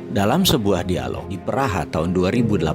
Dalam sebuah dialog di Praha tahun 2018,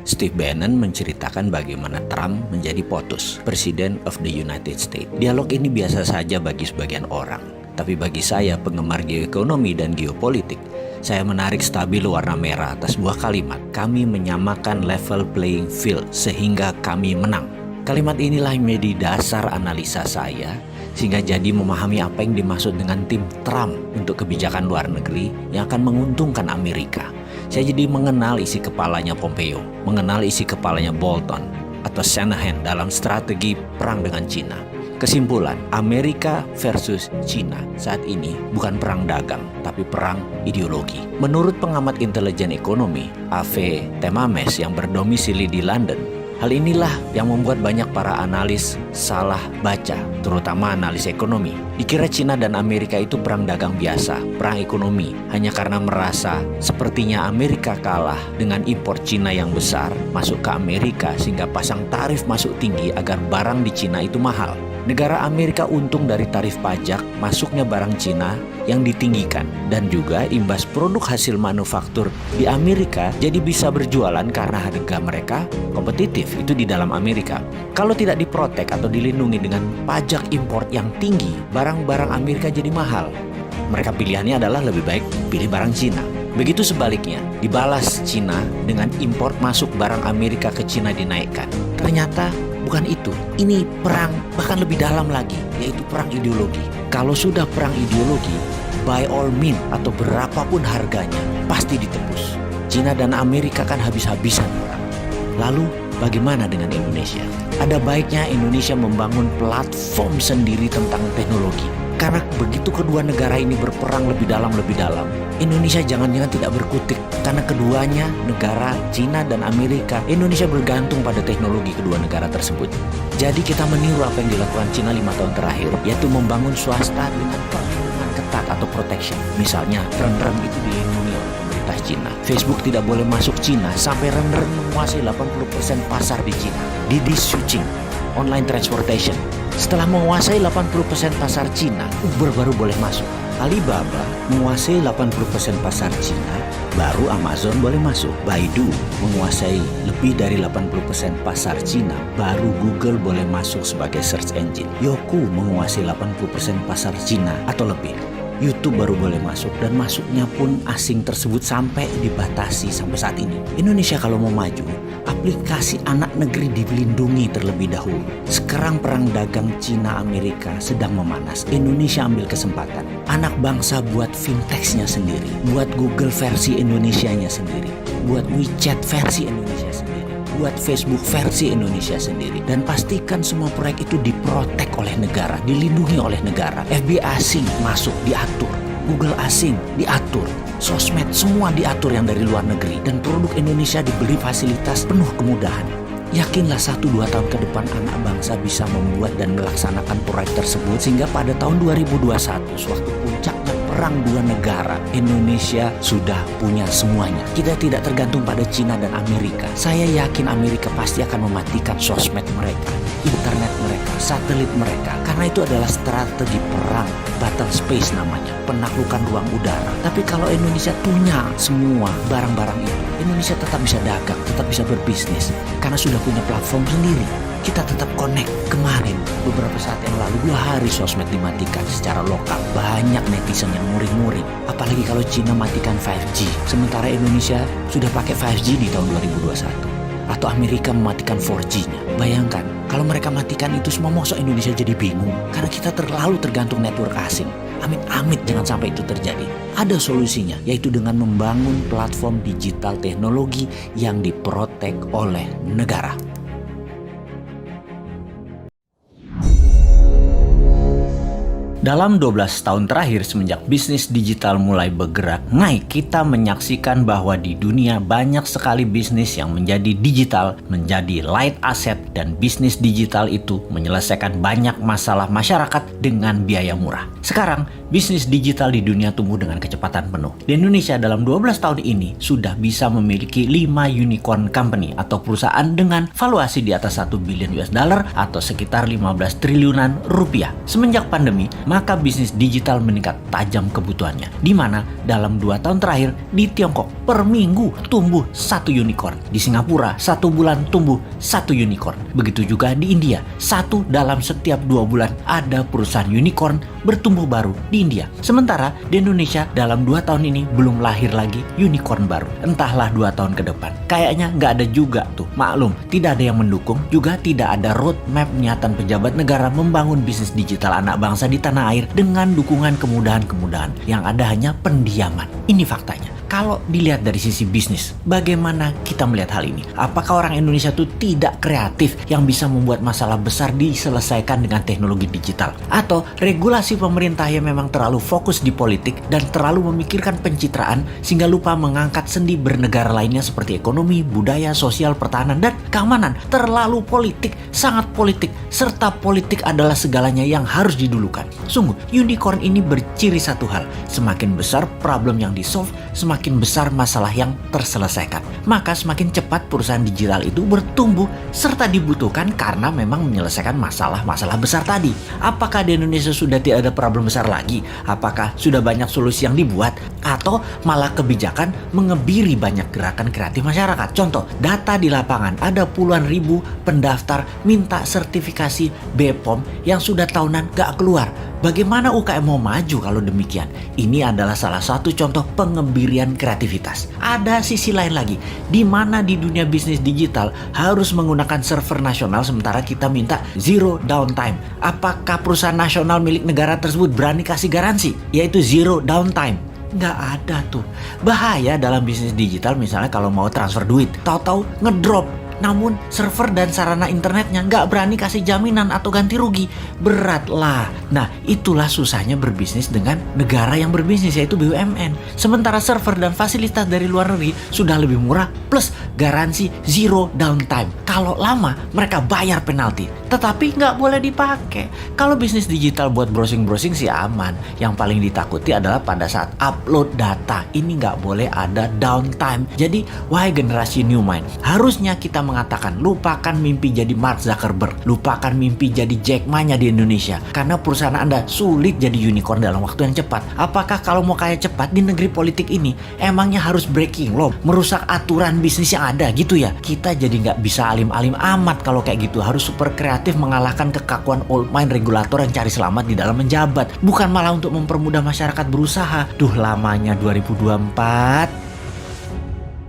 Steve Bannon menceritakan bagaimana Trump menjadi POTUS, President of the United States. Dialog ini biasa saja bagi sebagian orang, tapi bagi saya, penggemar geoekonomi dan geopolitik, saya menarik stabilo warna merah atas sebuah kalimat. Kami menyamakan level playing field sehingga kami menang. Kalimat inilah yang menjadi dasar analisa saya, sehingga jadi memahami apa yang dimaksud dengan tim Trump untuk kebijakan luar negeri yang akan menguntungkan Amerika. Saya jadi mengenal isi kepalanya Pompeo, mengenal isi kepalanya Bolton atau Shanahan dalam strategi perang dengan Cina. Kesimpulan, Amerika versus Cina saat ini bukan perang dagang, tapi perang ideologi. Menurut pengamat intelijen ekonomi, A.V. Temames yang berdomisili di London, hal inilah yang membuat banyak para analis salah baca, terutama analis ekonomi. Dikira Cina dan Amerika itu perang dagang biasa, perang ekonomi, hanya karena merasa sepertinya Amerika kalah dengan impor Cina yang besar masuk ke Amerika sehingga pasang tarif masuk tinggi agar barang di Cina itu mahal. Negara Amerika untung dari tarif pajak masuknya barang Cina yang ditinggikan, dan juga imbas produk hasil manufaktur di Amerika jadi bisa berjualan karena harga mereka kompetitif itu di dalam Amerika. Kalau tidak diprotek atau dilindungi dengan pajak impor yang tinggi, barang-barang Amerika jadi mahal. Mereka pilihannya adalah lebih baik pilih barang Cina. Begitu sebaliknya, dibalas Cina dengan impor masuk barang Amerika ke Cina dinaikkan. Ternyata bukan itu. Ini perang bahkan lebih dalam lagi, yaitu perang ideologi. Kalau sudah perang ideologi, by all means atau berapapun harganya, pasti ditebus. Cina dan Amerika kan habis-habisan perang. Lalu bagaimana dengan Indonesia? Ada baiknya Indonesia membangun platform sendiri tentang teknologi. Karena begitu kedua negara ini berperang lebih dalam, Indonesia jangan-jangan tidak berkutik. Karena keduanya, negara Cina dan Amerika, Indonesia bergantung pada teknologi kedua negara tersebut. Jadi kita meniru apa yang dilakukan Cina 5 tahun terakhir, yaitu membangun swasta dengan perlindungan ketat atau protection. Misalnya, rem-rem itu dilindungi oleh pemerintah Cina. Facebook tidak boleh masuk Cina sampai rem-rem menguasai 80% pasar di Cina. Didi Chuxing, online transportation. Setelah menguasai 80% pasar Cina, Uber baru boleh masuk. Alibaba menguasai 80% pasar Cina, baru Amazon boleh masuk. Baidu menguasai lebih dari 80% pasar Cina, baru Google boleh masuk sebagai search engine. Youku menguasai 80% pasar Cina atau lebih. YouTube baru boleh masuk, dan masuknya pun asing tersebut sampai dibatasi sampai saat ini. Indonesia kalau mau maju, aplikasi anak negeri dilindungi terlebih dahulu. Sekarang perang dagang Cina Amerika sedang memanas. Indonesia ambil kesempatan. Anak bangsa buat fintechnya sendiri, buat Google versi Indonesianya sendiri, buat WeChat versi Indonesia sendiri, buat Facebook versi Indonesia sendiri, dan pastikan semua proyek itu diprotek oleh negara, dilindungi oleh negara. FBI asing masuk diatur, Google asing diatur, sosmed semua diatur yang dari luar negeri, dan produk Indonesia diberi fasilitas penuh kemudahan. Yakinlah 1-2 tahun ke depan anak bangsa bisa membuat dan melaksanakan proyek tersebut, sehingga pada tahun 2021 sewaktu puncaknya perang dua negara, Indonesia sudah punya semuanya. Kita tidak tergantung pada Cina dan Amerika. Saya yakin Amerika pasti akan mematikan sosmed mereka, internet mereka, satelit mereka, karena itu adalah strategi perang, battle space namanya, penaklukan ruang udara. Tapi kalau Indonesia punya semua barang-barang itu, Indonesia tetap bisa dagang, tetap bisa berbisnis, karena sudah punya platform sendiri. Kita tetap connect. Kemarin, beberapa saat yang lalu, 2 hari sosmed dimatikan secara lokal. Banyak netizen yang muring-muring. Apalagi kalau Cina matikan 5G. Sementara Indonesia sudah pakai 5G di tahun 2021. Atau Amerika mematikan 4G-nya. Bayangkan, kalau mereka matikan itu semua, masa Indonesia jadi bingung? Karena kita terlalu tergantung network asing. Amit-amit jangan sampai itu terjadi. Ada solusinya, yaitu dengan membangun platform digital teknologi yang diprotek oleh negara. Dalam 12 tahun terakhir semenjak bisnis digital mulai bergerak naik, kita menyaksikan bahwa di dunia banyak sekali bisnis yang menjadi digital, menjadi light asset, dan bisnis digital itu menyelesaikan banyak masalah masyarakat dengan biaya murah. Sekarang, bisnis digital di dunia tumbuh dengan kecepatan penuh. Di Indonesia dalam 12 tahun ini sudah bisa memiliki 5 unicorn company atau perusahaan dengan valuasi di atas $1 billion atau sekitar 15 triliunan rupiah. Semenjak pandemi, maka bisnis digital meningkat tajam kebutuhannya. Di mana dalam 2 tahun terakhir di Tiongkok per minggu tumbuh 1 unicorn. Di Singapura 1 bulan tumbuh 1 unicorn. Begitu juga di India, 1 dalam setiap 2 bulan ada perusahaan unicorn bertumbuh baru di India. Sementara di Indonesia dalam 2 tahun ini belum lahir lagi unicorn baru. Entahlah 2 tahun ke depan. Kayaknya nggak ada juga tuh. Maklum, tidak ada yang mendukung, juga tidak ada roadmap niatan pejabat negara membangun bisnis digital anak bangsa di tanah air dengan dukungan kemudahan-kemudahan. Yang ada hanya pendiaman. Ini faktanya. Kalau dilihat dari sisi bisnis, bagaimana kita melihat hal ini? Apakah orang Indonesia itu tidak kreatif yang bisa membuat masalah besar diselesaikan dengan teknologi digital? Atau regulasi pemerintah yang memang terlalu fokus di politik dan terlalu memikirkan pencitraan sehingga lupa mengangkat sendi bernegara lainnya seperti ekonomi, budaya, sosial, pertahanan, dan keamanan? Terlalu politik, sangat politik, serta politik adalah segalanya yang harus didulukan. Sungguh, unicorn ini berciri satu hal, semakin besar problem yang di-solve, semakin besar masalah yang terselesaikan. Maka semakin cepat perusahaan digital itu bertumbuh serta dibutuhkan karena memang menyelesaikan masalah-masalah besar tadi. Apakah di Indonesia sudah tidak ada problem besar lagi? Apakah sudah banyak solusi yang dibuat? Atau malah kebijakan mengebiri banyak gerakan kreatif masyarakat? Contoh, data di lapangan ada puluhan ribu pendaftar minta sertifikasi BPOM yang sudah tahunan gak keluar. Bagaimana UKM mau maju kalau demikian? Ini adalah salah satu contoh pengebirian kreativitas. Ada sisi lain lagi, di mana di dunia bisnis digital harus menggunakan server nasional sementara kita minta zero downtime. Apakah perusahaan nasional milik negara tersebut berani kasih garansi, yaitu zero downtime? Nggak ada tuh. Bahaya dalam bisnis digital misalnya kalau mau transfer duit, tahu-tahu ngedrop. Namun server dan sarana internetnya nggak berani kasih jaminan atau ganti rugi. Berat lah. Nah, itulah susahnya berbisnis dengan negara yang berbisnis, yaitu BUMN. Sementara server dan fasilitas dari luar negeri sudah lebih murah plus garansi zero downtime. Kalau lama mereka bayar penalti, tetapi nggak boleh dipakai. Kalau bisnis digital buat browsing-browsing sih aman. Yang paling ditakuti adalah pada saat upload data. Ini nggak boleh ada downtime. Jadi, wahai generasi new mind, harusnya kita mengatakan lupakan mimpi jadi Mark Zuckerberg, lupakan mimpi jadi Jack Ma-nya di Indonesia, karena perusahaan Anda sulit jadi unicorn dalam waktu yang cepat. Apakah kalau mau kaya cepat di negeri politik ini emangnya harus breaking law, merusak aturan bisnis yang ada gitu ya? Kita jadi nggak bisa alim-alim amat kalau kayak gitu, harus super kreatif mengalahkan kekakuan old mind regulator yang cari selamat di dalam menjabat, bukan malah untuk mempermudah masyarakat berusaha. Duh, lamanya 2024.